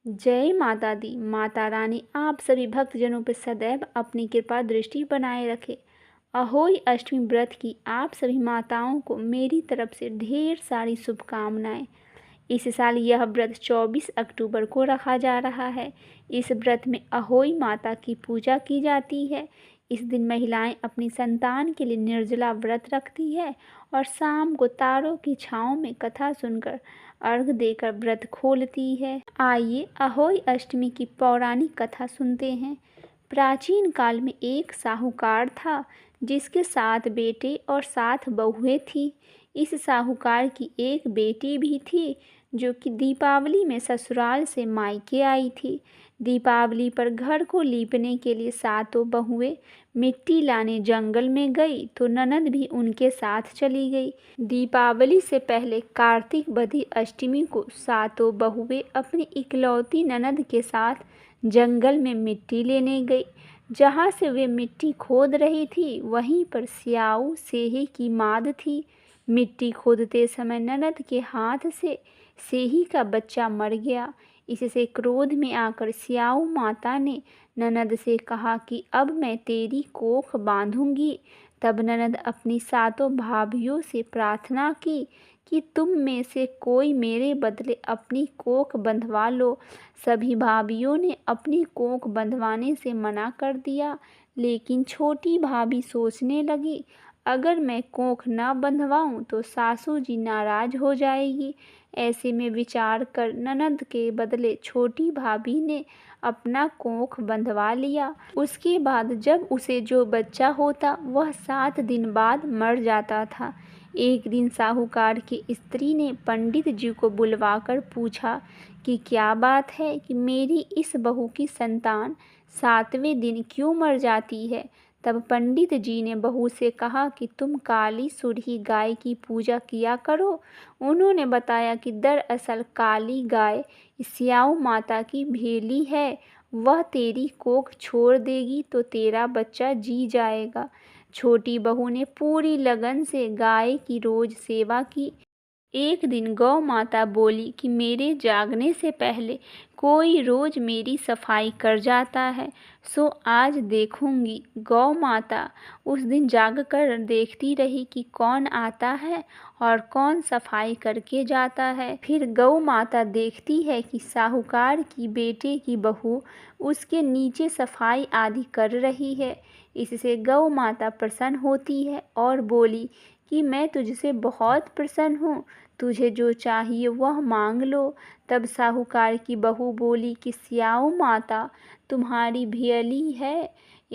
जय माता दी। माता रानी आप सभी भक्तजनों पर सदैव अपनी कृपा दृष्टि बनाए रखे। अहोई अष्टमी व्रत की आप सभी माताओं को मेरी तरफ से ढेर सारी शुभकामनाएं। इस साल यह व्रत 24 अक्टूबर को रखा जा रहा है। इस व्रत में अहोई माता की पूजा की जाती है। इस दिन महिलाएं अपनी संतान के लिए निर्जला व्रत रखती है और शाम को तारों की छाँव में कथा सुनकर अर्घ देकर व्रत खोलती है। आइए अहोई अष्टमी की पौराणिक कथा सुनते हैं। प्राचीन काल में एक साहूकार था जिसके 7 बेटे और 7 बहुएं थीं। इस साहूकार की एक बेटी भी थी जो कि दीपावली में ससुराल से मायके आई थी। दीपावली पर घर को लीपने के लिए 7 बहुएं मिट्टी लाने जंगल में गई तो ननद भी उनके साथ चली गई। दीपावली से पहले कार्तिक बधी अष्टमी को 7 बहुएं अपनी इकलौती ननद के साथ जंगल में मिट्टी लेने गई। जहाँ से वे मिट्टी खोद रही थी वहीं पर स्याऊ सेही की माद थी। मिट्टी खोदते समय ननद के हाथ से सेही का बच्चा मर गया। इससे क्रोध में आकर स्याऊ माता ने ननद से कहा कि अब मैं तेरी कोख बांधूंगी। तब ननद अपनी 7 भाभियों से प्रार्थना की कि तुम में से कोई मेरे बदले अपनी कोख बंधवा लो। सभी भाभियों ने अपनी कोख बंधवाने से मना कर दिया, लेकिन छोटी भाभी सोचने लगी, अगर मैं कोख न बंधवाऊं तो सासू जी नाराज हो जाएगी। ऐसे में विचार कर ननद के बदले छोटी भाभी ने अपना कोख बंधवा लिया। उसके बाद जब उसे जो बच्चा होता वह 7 दिन बाद मर जाता था। एक दिन साहूकार की स्त्री ने पंडित जी को बुलवाकर पूछा कि क्या बात है कि मेरी इस बहू की संतान 7वें दिन क्यों मर जाती है। तब पंडित जी ने बहू से कहा कि तुम काली सुरही गाय की पूजा किया करो। उन्होंने बताया कि दरअसल काली गाय स्याऊ माता की भेली है, वह तेरी कोख छोड़ देगी तो तेरा बच्चा जी जाएगा। छोटी बहू ने पूरी लगन से गाय की रोज सेवा की। एक दिन गौ माता बोली कि मेरे जागने से पहले कोई रोज मेरी सफाई कर जाता है, सो आज देखूंगी। गौ माता उस दिन जागकर देखती रही कि कौन आता है और कौन सफाई करके जाता है। फिर गौ माता देखती है कि साहूकार की बेटे की बहू उसके नीचे सफाई आदि कर रही है। इससे गौ माता प्रसन्न होती है और बोली कि मैं तुझसे बहुत प्रसन्न हूँ, तुझे जो चाहिए वह मांग लो। तब साहूकार की बहू बोली कि स्याऊ माता तुम्हारी भियली है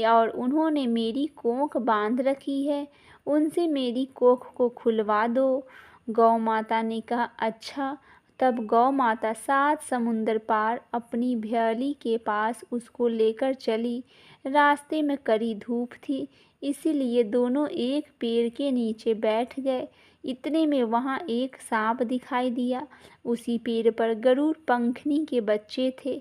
और उन्होंने मेरी कोख बांध रखी है, उनसे मेरी कोख को खुलवा दो। गौ माता ने कहा अच्छा। तब गौ माता 7 समुंदर पार अपनी भियली के पास उसको लेकर चली। रास्ते में कड़ी धूप थी, इसीलिए दोनों एक पेड़ के नीचे बैठ गए। इतने में वहाँ एक सांप दिखाई दिया। उसी पेड़ पर गरुड़ पंखनी के बच्चे थे।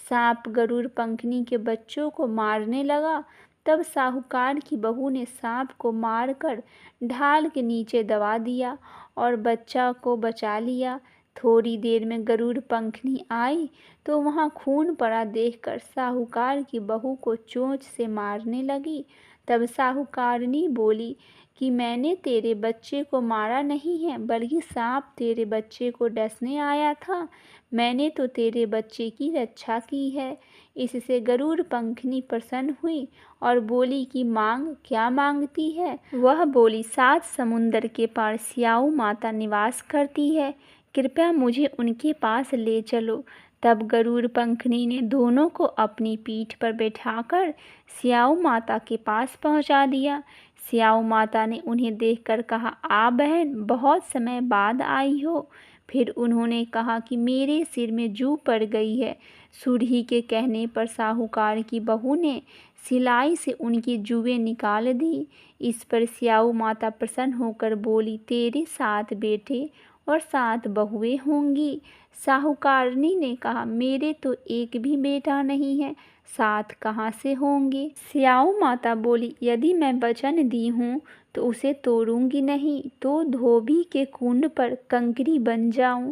सांप गरुड़ पंखनी के बच्चों को मारने लगा। तब साहूकार की बहू ने सांप को मारकर ढाल के नीचे दबा दिया और बच्चा को बचा लिया। थोड़ी देर में गरुड़ पंखनी आई तो वहाँ खून पड़ा देखकर साहूकार की बहू को चोंच से मारने लगी। तब साहूकारनी बोली कि मैंने तेरे बच्चे को मारा नहीं है, बल्कि सांप तेरे बच्चे को डसने आया था। मैंने तो तेरे बच्चे की रक्षा की है। इससे गरुड़ पंखनी प्रसन्न हुई और बोली कि मांग, क्या मांगती है। वह बोली 7 समुंदर के पार स्याऊ माता निवास करती है, कृपया मुझे उनके पास ले चलो। तब गरुड़ पंखनी ने दोनों को अपनी पीठ पर बैठाकर स्याऊ माता के पास पहुंचा दिया। स्याऊ माता ने उन्हें देखकर कहा, आ बहन, बहुत समय बाद आई हो। फिर उन्होंने कहा कि मेरे सिर में जू पड़ गई है। सुरही के कहने पर साहूकार की बहू ने सिलाई से उनकी जुएं निकाल दी। इस पर स्याऊ माता प्रसन्न होकर बोली, तेरे 7 बेटे और 7 बहुएं होंगी। साहूकारनी ने कहा, मेरे तो एक भी बेटा नहीं है, 7 कहाँ से होंगे। स्याऊ माता बोली, यदि मैं वचन दी हूँ तो उसे तोड़ूंगी नहीं, तो धोबी के कुंड पर कंकरी बन जाऊं।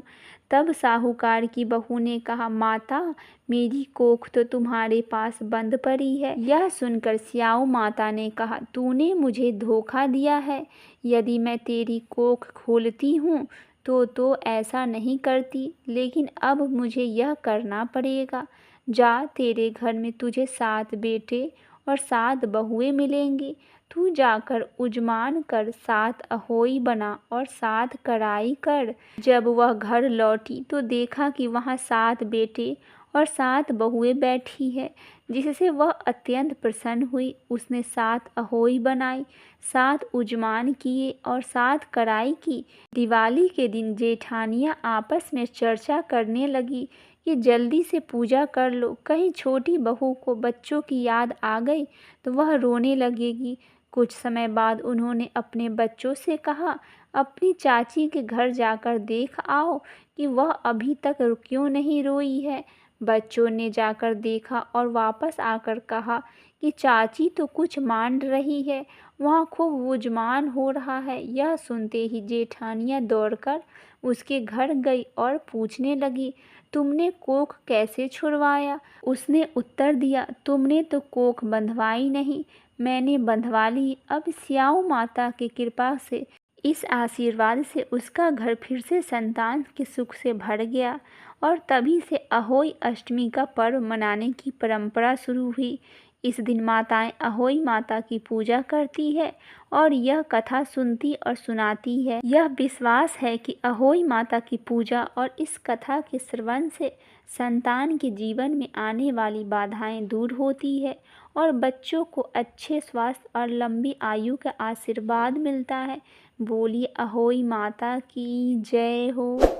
तब साहूकार की बहू ने कहा, माता, मेरी कोख तो तुम्हारे पास बंद पड़ी है। यह सुनकर स्याऊ माता ने कहा, तूने मुझे धोखा दिया है। यदि मैं तेरी कोख खोलती हूँ तो ऐसा नहीं करती, लेकिन अब मुझे यह करना पड़ेगा। जा, तेरे घर में तुझे 7 बेटे और 7 बहुएं मिलेंगी। तू जाकर उजमान कर 7 अहोई बना और 7 कढ़ाई कर। जब वह घर लौटी तो देखा कि वहाँ 7 बेटे और 7 बहुएं बैठी है, जिससे वह अत्यंत प्रसन्न हुई। उसने 7 अहोई बनाई, 7 उजमान किए और 7 कढ़ाई की। दिवाली के दिन जेठानियाँ आपस में चर्चा करने लगी कि जल्दी से पूजा कर लो, कहीं छोटी बहू को बच्चों की याद आ गई तो वह रोने लगेगी। कुछ समय बाद उन्होंने अपने बच्चों से कहा, अपनी चाची के घर जाकर देख आओ कि वह अभी तक क्यों नहीं रोई है। बच्चों ने जाकर देखा और वापस आकर कहा कि चाची तो कुछ मान रही है, वहाँ खूब गुजमान हो रहा है। यह सुनते ही जेठानियाँ दौड़कर उसके घर गई और पूछने लगी, तुमने कोख कैसे छुड़वाया? उसने उत्तर दिया, तुमने तो कोख बंधवाई नहीं, मैंने बंधवा ली। अब स्याऊ माता की कृपा से, इस आशीर्वाद से उसका घर फिर से संतान के सुख से भर गया और तभी से अहोई अष्टमी का पर्व मनाने की परंपरा शुरू हुई। इस दिन माताएं अहोई माता की पूजा करती है और यह कथा सुनती और सुनाती है। यह विश्वास है कि अहोई माता की पूजा और इस कथा के श्रवण से संतान के जीवन में आने वाली बाधाएं दूर होती है और बच्चों को अच्छे स्वास्थ्य और लंबी आयु का आशीर्वाद मिलता है। बोलिए अहोई माता की जय हो।